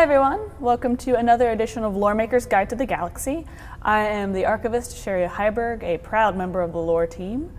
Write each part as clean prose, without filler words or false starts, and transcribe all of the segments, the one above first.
everyone, welcome to another edition of Loremaker's Guide to the Galaxy. I am the archivist Sherry Heiberg, a proud member of the lore team.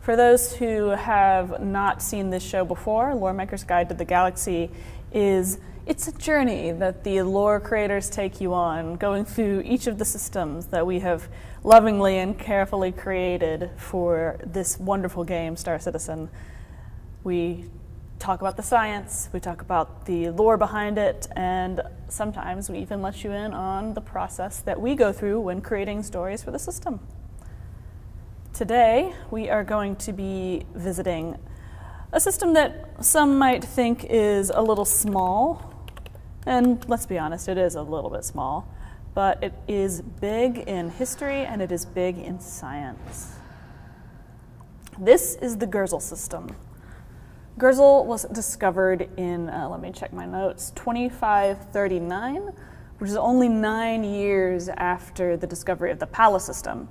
For those who have not seen this show before, Loremaker's Guide to the Galaxy it's a journey that the lore creators take you on, going through each of the systems that we have lovingly and carefully created for this wonderful game, Star Citizen. We talk about the science, we talk about the lore behind it, and sometimes we even let you in on the process that we go through when creating stories for the system. Today, we are going to be visiting a system that some might think is a little small, and let's be honest, it is a little bit small, but it is big in history and it is big in science. This is the Gurzil system. Gurzil was discovered in, let me check my notes, 2539, which is only 9 years after the discovery of the Palace system.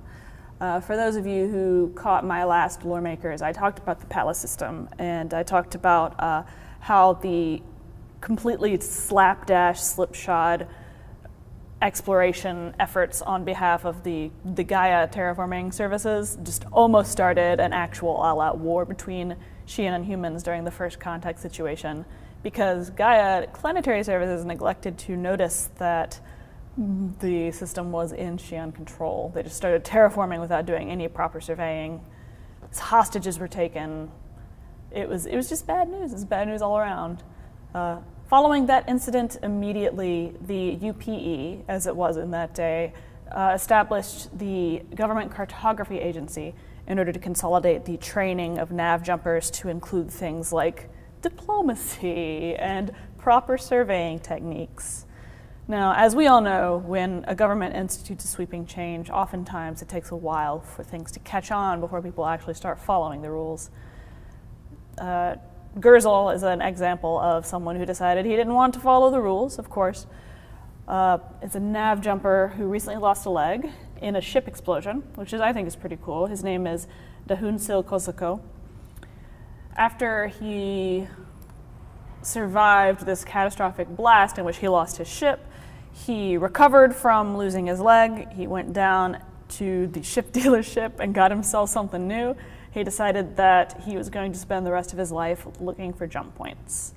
For those of you who caught my last Loremakers, I talked about the Palace system, and I talked about how the completely slapdash, slipshod exploration efforts on behalf of the Gaia terraforming services just almost started an actual all-out war between Xi'an and humans during the first contact situation, because Gaia planetary services neglected to notice that the system was in Xi'an control. They just started terraforming without doing any proper surveying. Hostages were taken. It was just bad news. It's bad news all around. Following that incident, immediately the UPE, as it was in that day, established the Government Cartography Agency in order to consolidate the training of nav jumpers to include things like diplomacy and proper surveying techniques. Now, as we all know, when a government institutes a sweeping change, oftentimes it takes a while for things to catch on before people actually start following the rules. Gurzil is an example of someone who decided he didn't want to follow the rules, of course. It's a nav jumper who recently lost a leg in a ship explosion, which I think is pretty cool. His name is Gurzil. After he survived this catastrophic blast in which he lost his ship, he recovered from losing his leg. He went down to the ship dealership and got himself something new. He decided that he was going to spend the rest of his life looking for jump points.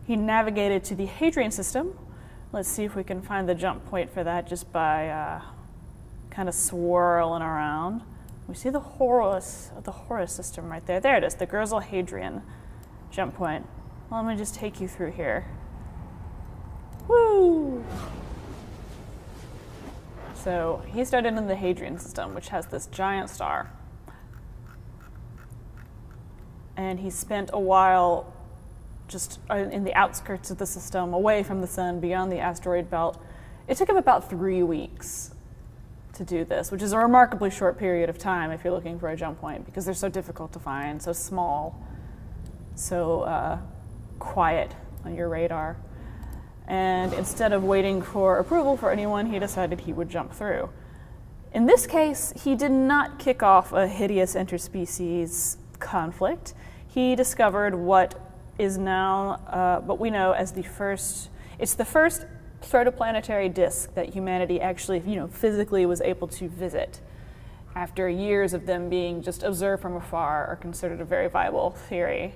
He navigated to the Hadrian system. Let's see if we can find the jump point for that just by kind of swirling around. We see the Horus system right there. There it is, the Gurzil Hadrian jump point. Well, let me just take you through here. Woo! So he started in the Hadrian system, which has this giant star. And he spent a while just in the outskirts of the system, away from the sun, beyond the asteroid belt. It took him about 3 weeks to do this, which is a remarkably short period of time if you're looking for a jump point, because they're so difficult to find, so small, so quiet on your radar. And instead of waiting for approval for anyone, he decided he would jump through. In this case, he did not kick off a hideous interspecies conflict. He discovered what is now what we know as the first protoplanetary disk that humanity actually, physically was able to visit after years of them being just observed from afar or considered a very viable theory.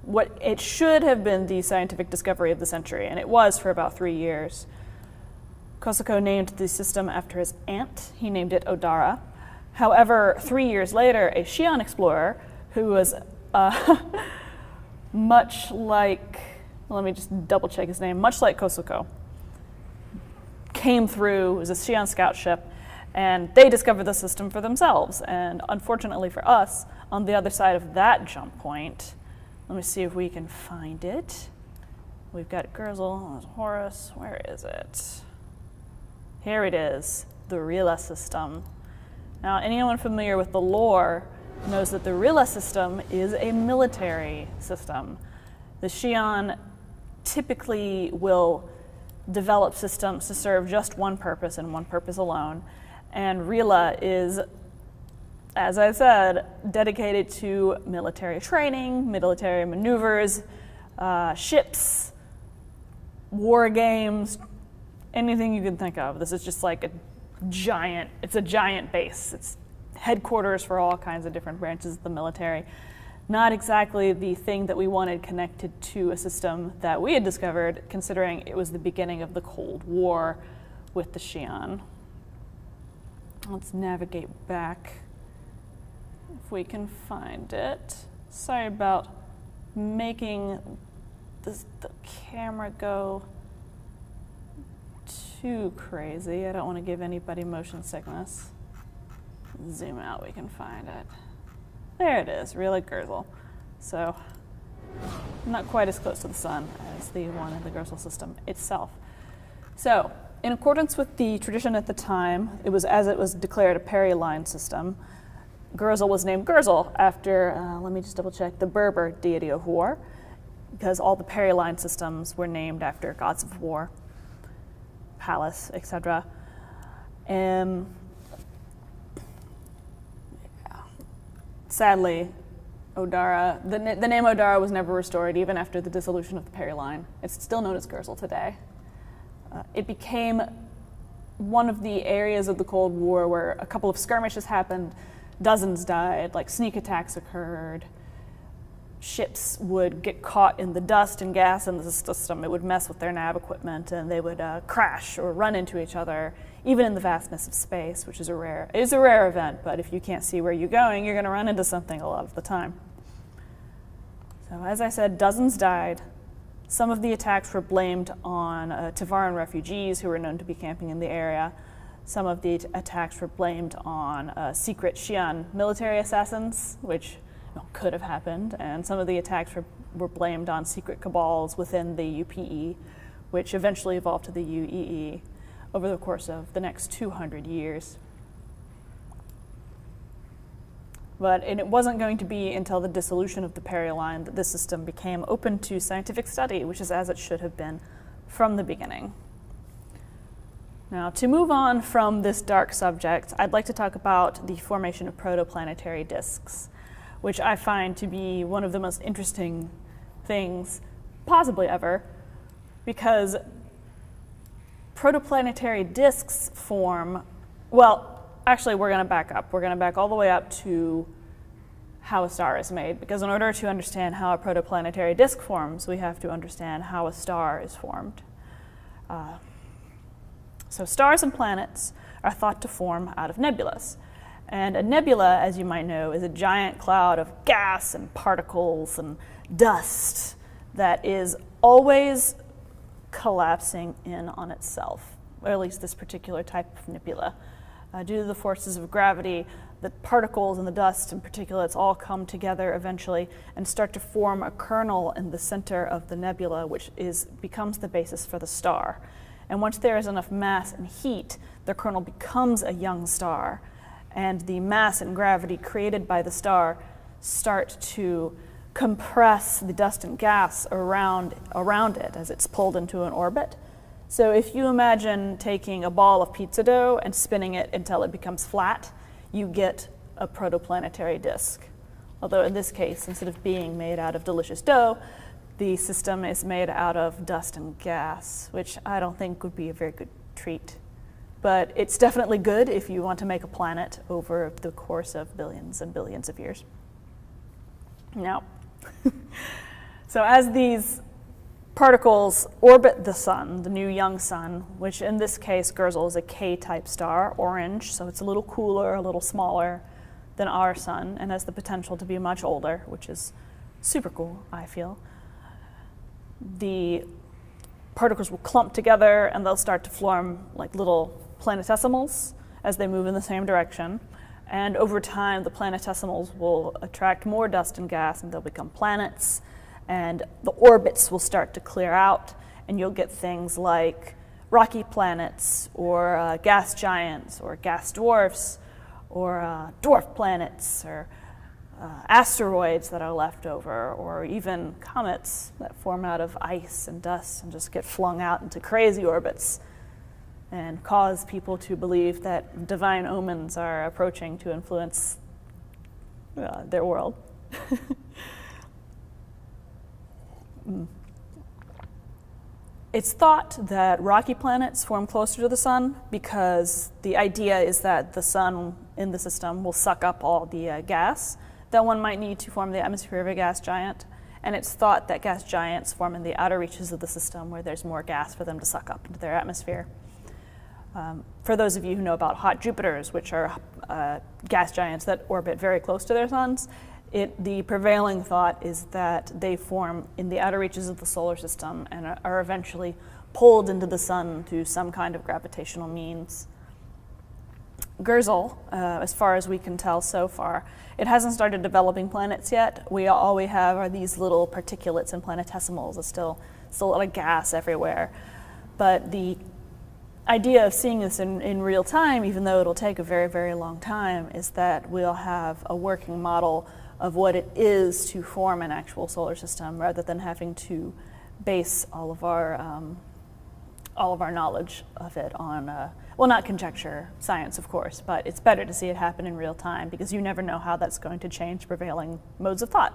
What it should have been the scientific discovery of the century, and it was for about 3 years. Gurzil named the system after his aunt. He named it Odara. However, 3 years later, a Xi'an explorer who was much like, let me just double check his name, much like Gurzil, came through. It was a Xi'an scout ship, and they discovered the system for themselves. And unfortunately for us, on the other side of that jump point, let me see if we can find it. We've got Gurzil, Horus, where is it? Here it is, the Rila system. Now, anyone familiar with the lore knows that the Rila system is a military system. The Xi'an typically will develop systems to serve just one purpose and one purpose alone, and Rila is, as I said, dedicated to military training, military maneuvers, ships, war games, anything you can think of. This is just like it's a giant base. It's headquarters for all kinds of different branches of the military. Not exactly the thing that we wanted connected to a system that we had discovered, considering it was the beginning of the Cold War with the Xi'an. Let's navigate back if we can find it. Sorry about making the camera go too crazy. I don't want to give anybody motion sickness. Zoom out, we can find it. There it is, really Gurzil. So, not quite as close to the sun as the one in the Gurzil system itself. So, in accordance with the tradition at the time, it was declared a peri-line system. Gurzil was named Gurzil after, let me just double check, the Berber deity of war, because all the peri-line systems were named after gods of war, Pallas, etc. And sadly, Odara, the name Odara was never restored even after the dissolution of the peri-line. It's still known as Gurzil today. It became one of the areas of the Cold War where a couple of skirmishes happened, dozens died, like sneak attacks occurred, ships would get caught in the dust and gas in the system. It would mess with their nav equipment and they would crash or run into each other, even in the vastness of space, which is a rare event, but if you can't see where you're going, you're going to run into something a lot of the time. So as I said, dozens died. Some of the attacks were blamed on Tavaran refugees who were known to be camping in the area. Some of the attacks were blamed on secret Xi'an military assassins, which could have happened, and some of the attacks were blamed on secret cabals within the UPE, which eventually evolved to the UEE over the course of the next 200 years. But it wasn't going to be until the dissolution of the peri-line that this system became open to scientific study, which is as it should have been from the beginning. Now, to move on from this dark subject, I'd like to talk about the formation of protoplanetary disks, which I find to be one of the most interesting things possibly ever, because protoplanetary disks form, well, actually we're going to back up. We're going to back all the way up to how a star is made, because in order to understand how a protoplanetary disk forms, we have to understand how a star is formed. So stars and planets are thought to form out of nebulas. And a nebula, as you might know, is a giant cloud of gas and particles and dust that is always collapsing in on itself, or at least this particular type of nebula. Due to the forces of gravity, the particles and the dust and particulates all come together eventually and start to form a kernel in the center of the nebula, which becomes the basis for the star. And once there is enough mass and heat, the kernel becomes a young star. And the mass and gravity created by the star start to compress the dust and gas around it as it's pulled into an orbit. So if you imagine taking a ball of pizza dough and spinning it until it becomes flat, you get a protoplanetary disk. Although in this case, instead of being made out of delicious dough, the system is made out of dust and gas, which I don't think would be a very good treat. But it's definitely good if you want to make a planet over the course of billions and billions of years. Now, so as these particles orbit the sun, the new young sun, which in this case, Gurzil is a K-type star, orange, so it's a little cooler, a little smaller than our sun, and has the potential to be much older, which is super cool, I feel. The particles will clump together and they'll start to form like little planetesimals as they move in the same direction. And over time, the planetesimals will attract more dust and gas and they'll become planets. And the orbits will start to clear out and you'll get things like rocky planets or gas giants or gas dwarfs or dwarf planets or asteroids that are left over, or even comets that form out of ice and dust and just get flung out into crazy orbits and cause people to believe that divine omens are approaching to influence their world. It's thought that rocky planets form closer to the sun because the idea is that the sun in the system will suck up all the gas that one might need to form the atmosphere of a gas giant. And it's thought that gas giants form in the outer reaches of the system where there's more gas for them to suck up into their atmosphere. For those of you who know about hot Jupiters, which are gas giants that orbit very close to their suns, the prevailing thought is that they form in the outer reaches of the solar system and are eventually pulled into the sun through some kind of gravitational means. Gurzil, as far as we can tell so far, it hasn't started developing planets yet. All we have are these little particulates and planetesimals. It's still a lot of gas everywhere. But the idea of seeing this in real time, even though it'll take a very, very long time, is that we'll have a working model of what it is to form an actual solar system, rather than having to base all of our knowledge of it on, well, not conjecture, science, of course, but it's better to see it happen in real time because you never know how that's going to change prevailing modes of thought.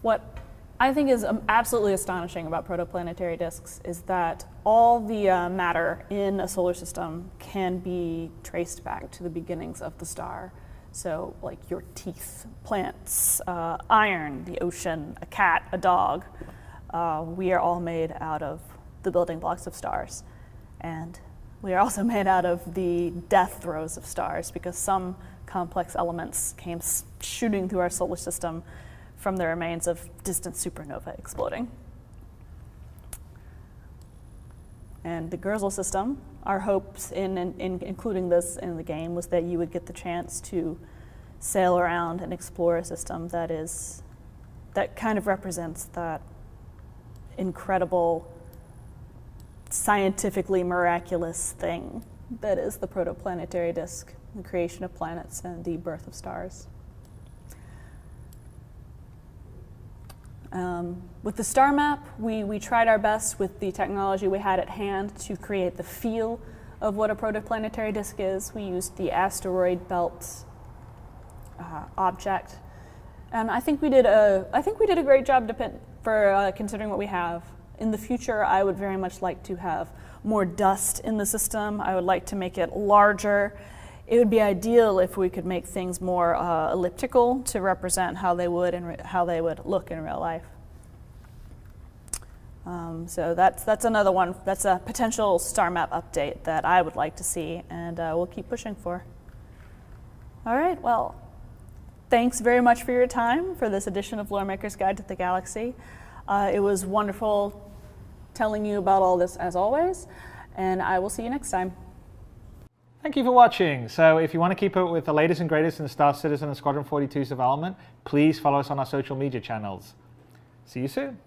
What I think is absolutely astonishing about protoplanetary disks is that all the matter in a solar system can be traced back to the beginnings of the star. So like your teeth, plants, iron, the ocean, a cat, a dog. We are all made out of the building blocks of stars. And we are also made out of the death throes of stars because some complex elements came shooting through our solar system from the remains of distant supernova exploding. And the Gurzil system, our hopes in including this in the game was that you would get the chance to sail around and explore a system that kind of represents that incredible, scientifically miraculous thing that is the protoplanetary disk, the creation of planets and the birth of stars. With the star map, we tried our best with the technology we had at hand to create the feel of what a protoplanetary disk is. We used the asteroid belt object, and I think we did a great job for considering what we have. In the future, I would very much like to have more dust in the system. I would like to make it larger. It would be ideal if we could make things more elliptical to represent how they would look in real life. So that's another one. That's a potential star map update that I would like to see, and we'll keep pushing for. All right. Well, thanks very much for your time for this edition of Loremaker's Guide to the Galaxy. It was wonderful telling you about all this as always, and I will see you next time. Thank you for watching. So if you want to keep up with the latest and greatest in Star Citizen and Squadron 42's development, please follow us on our social media channels. See you soon.